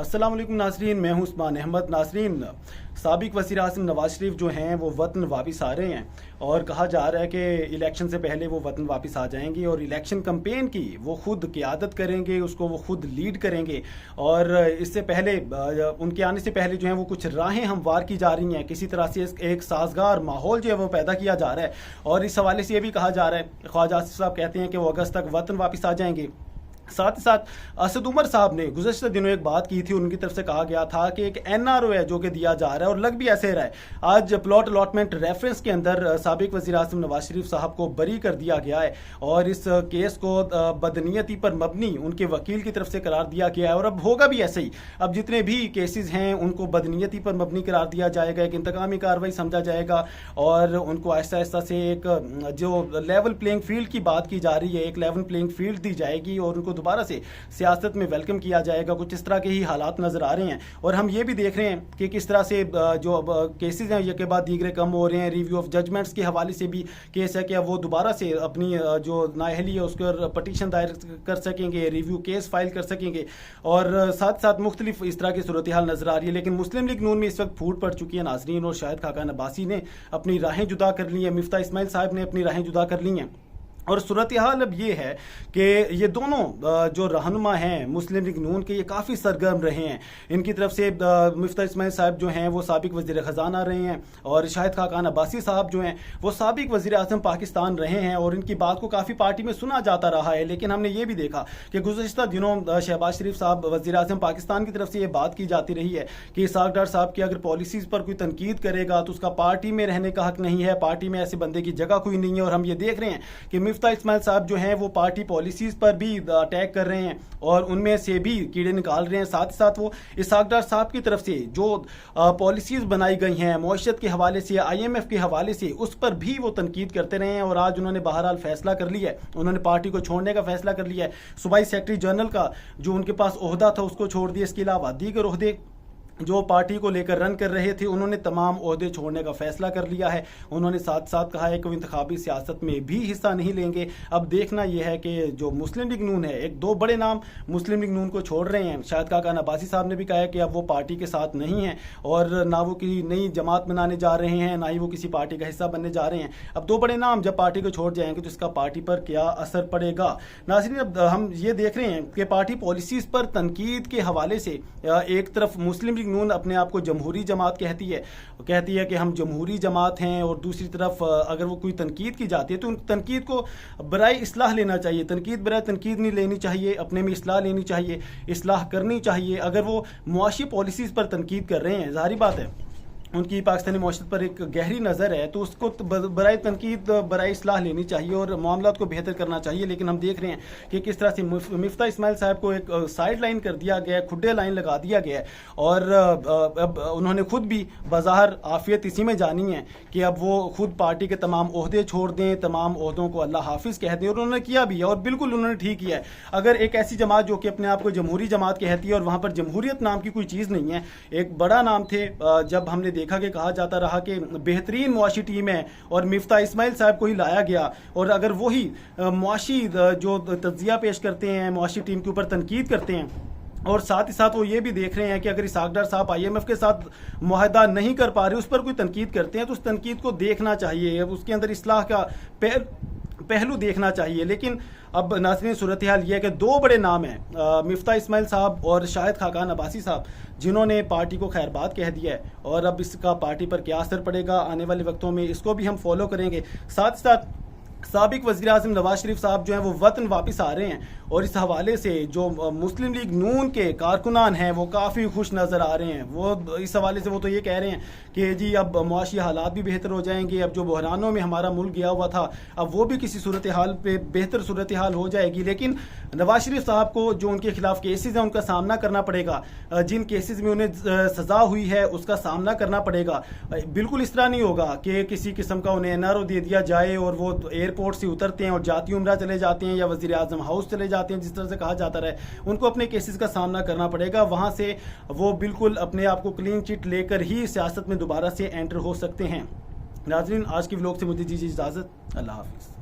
अस्सलाम वालेकुम नाजरीन, मैं हूं उस्मान अहमद। नाजरीन, साबिक वज़ीर आज़म नवाज शरीफ जो हैं वो वतन वापस आ रहे हैं और कहा जा रहा है कि इलेक्शन से पहले वो वतन वापस आ जाएंगे और इलेक्शन कैंपेन की वो खुद क़ियादत करेंगे, उसको वो खुद लीड करेंगे। और इससे पहले उनके आने से पहले जो है वो कुछ राहें हमवार की जा रही हैं, किसी तरह से एक साजगार माहौल जो है वो पैदा किया जा रहा है। और इस हवाले से ये भी कहा जा रहा है, ख्वाजा आसिफ साहब कहते हैं कि वो अगस्त तक वतन वापस आ जाएंगे। साथ ही साथ असद उमर साहब ने गुज़श्ता दिनों एक बात की थी, उनकी तरफ से कहा गया था कि एक NRO है जो कि दिया जा रहा है और लग भी ऐसे रहा है। आज प्लॉट अलॉटमेंट रेफरेंस के अंदर साबिक वज़ीर आज़म नवाज शरीफ साहब को बरी कर दिया गया है और इस केस को बदनीयती पर मबनी उनके वकील की तरफ से करार दिया गया है। और अब होगा भी ऐसे ही, अब जितने भी केसेस हैं उनको बदनीयती पर मबनी करार दिया जाएगा, एक इंतकामी कार्रवाई समझा जाएगा और उनको आहिस्ता आहिस्ता से एक जो लेवल प्लेइंग फील्ड की बात की जा रही है, एक लेवल प्लेइंग फील्ड दी जाएगी और उनको दोबारा से सियासत में वेलकम किया जाएगा। कुछ इस तरह के ही हालात नजर आ रहे हैं और हम ये भी देख रहे हैं कि किस तरह से जो केसेस हैं ये बाद दीगरे कम हो रहे हैं। रिव्यू ऑफ जजमेंट्स के हवाले से भी केस है कि अब वो दोबारा से अपनी जो नाअहली है उसको पटिशन दायर कर सकेंगे, रिव्यू केस फाइल कर सकेंगे और साथ साथ मुख्तलिफ इस तरह की सूरत हाल नजर आ रही है। लेकिन मुस्लिम लीग नून में इस वक्त फूट पड़ चुकी है नाजरीन और शाहिद खाकान अब्बासी ने अपनी राहें जुदा कर ली हैं, मिफ्ता इस्माइल साहब ने अपनी राहें जुदा कर ली हैं। और सूरत हाल अब ये है कि ये दोनों जो रहनुमा हैं मुस्लिम लीग नून के, ये काफ़ी सरगर्म रहे हैं। इनकी तरफ से मिफ्ता इस्माइल साहब जो हैं वो साबिक वज़ीर ख़जाना रहे हैं और शाहिद खाकान अब्बासी साहब जो हैं वो साबिक वज़ीर आज़म पाकिस्तान रहे हैं और इनकी बात को काफ़ी पार्टी में सुना जाता रहा है। लेकिन हमने ये भी देखा कि गुज़श्ता दिनों शहबाज शरीफ साहब वज़ीर आज़म पाकिस्तान की तरफ से ये बात की जाती रही है कि इसहाक डार साहब की अगर पॉलिसीज़ पर कोई तनकीद करेगा तो उसका पार्टी में रहने का हक नहीं है, पार्टी में ऐसे बंदे की जगह कोई नहीं है। और हम ये देख रहे हैं कि मिफ्ता इस्माइल साहब जो हैं वो पार्टी पॉलिसीज पर भी अटैक कर रहे हैं और उनमें से भी कीड़े निकाल रहे हैं। साथ ही साथ वो इसहाक डार साहब की तरफ से जो पॉलिसीज बनाई गई हैं मईशत के हवाले से, IMF के हवाले से, उस पर भी वो तनकीद करते रहे हैं। और आज उन्होंने बहरहाल फैसला कर लिया है, उन्होंने पार्टी को छोड़ने का फैसला कर लिया है। सूबाई सेक्रेटरी जनरल का जो उनके पास ओहदा था उसको छोड़ दिया। इसके अलावा दीगर ओहदे जो पार्टी को लेकर रन कर रहे थे उन्होंने तमाम ओहदे छोड़ने का फैसला कर लिया है। उन्होंने साथ साथ कहा है कि वो इंतखाबी सियासत में भी हिस्सा नहीं लेंगे। अब देखना यह है कि जो मुस्लिम लीग नून है, एक दो बड़े नाम मुस्लिम लीग नून को छोड़ रहे हैं। शाहिद खाकान अब्बासी साहब ने भी कहा है कि अब वो पार्टी के साथ नहीं हैं और ना वो किसी नई जमात बनाने जा रहे हैं, ना ही वो किसी पार्टी का हिस्सा बनने जा रहे हैं। अब दो बड़े नाम जब पार्टी को छोड़ जाएंगे तो इसका पार्टी पर क्या असर पड़ेगा। नाज़रीन, अब हम ये देख रहे हैं कि पार्टी पॉलिसीज़ पर तनकीद के हवाले से एक तरफ मुस्लिम लीग नून अपने आप को जमहूरी जमात कहती है कि हम जमहूरी जमात हैं और दूसरी तरफ अगर वो कोई तनकीद की जाती है तो उन तनकीद को बराए इस्लाह लेना चाहिए। तनकीद बराए तनकीद नहीं लेनी चाहिए, अपने में इस्लाह लेनी चाहिए, इस्लाह करनी चाहिए। अगर वो मुआशी पॉलिसीज़ पर तनकीद कर रहे हैं, ज़ाहिर बात है उनकी पाकिस्तानी मौशत पर एक गहरी नज़र है तो उसको बराए तनकीद बराए इस्लाह लेनी चाहिए और मामलात को बेहतर करना चाहिए। लेकिन हम देख रहे हैं कि किस तरह से मिफ्ता इस्माइल साहब को एक साइड लाइन कर दिया गया है, खुड्डे लाइन लगा दिया गया है और अब उन्होंने खुद भी बाज़ाहिर आफियत इसी में जानी है कि अब वो खुद पार्टी के तमाम ओहदे छोड़ दें, तमाम ओहदों को अल्लाह हाफिज़ कह दें। और उन्होंने किया भी है और बिल्कुल उन्होंने ठीक किया है। अगर एक ऐसी जमात जो कि अपने आप को जमहूरी जमात कहती है और वहाँ पर जमहूरियत नाम की कोई चीज़ नहीं है, एक बड़ा नाम थे जब हमने देखा कि कहा जाता रहा कि बेहतरीन मुआशी टीम है और मिफ्ता इस्माइल साहब को ही लाया गया और अगर वही मुआशी जो तज्जिया पेश करते हैं, मुआशी टीम के ऊपर तनकीद करते हैं और साथ ही साथ वो ये भी देख रहे हैं कि अगर इसहाक डार साहब IMF के साथ मुआहदा नहीं कर पा रहे, उस पर कोई तनकीद करते हैं तो उस तनकीद को देखना चाहिए, उसके अंदर इस्लाह का पहलू देखना चाहिए। लेकिन अब नाज़रीन सूरत हाल ये है कि दो बड़े नाम हैं मिफ्ता इस्माइल साहब और शाहिद खाकान अब्बासी साहब, जिन्होंने पार्टी को खैरबाद कह दिया है और अब इसका पार्टी पर क्या असर पड़ेगा आने वाले वक्तों में, इसको भी हम फॉलो करेंगे। साथ ही साथ साबिक वज़ीर आज़म नवाज शरीफ साहब जो हैं वो वतन वापस आ रहे हैं और इस हवाले से जो मुस्लिम लीग नून के कारकुनान हैं वो काफ़ी खुश नज़र आ रहे हैं। वो इस हवाले से वो तो ये कह रहे हैं कि जी अब मुआशी हालात भी बेहतर हो जाएंगे, अब जो बहरानों में हमारा मुल्क गया हुआ था अब वो भी किसी सूरत हाल पे बेहतर सूरत हाल हो जाएगी। लेकिन नवाज शरीफ साहब को जो उनके खिलाफ केसेस हैं उनका सामना करना पड़ेगा, जिन केसेस में उन्हें सज़ा हुई है उसका सामना करना पड़ेगा। बिल्कुल इस तरह नहीं होगा कि किसी किस्म का उन्हें NRO दे दिया जाए और वो एयरपोर्ट से उतरते हैं और जाती उम्रा चले जाते हैं या वज़ीर आज़म हाउस चले जाते हैं, जिस तरह से कहा जाता रहे। उनको अपने केसेस का सामना करना पड़ेगा, वहाँ से वो बिल्कुल अपने आप को क्लीन चिट लेकर ही सियासत में दोबारा से एंटर हो सकते हैं। नाज़रीन, आज की व्लॉग से मुझे दीजिए इजाज़त। अल्लाह हाफ़िज़।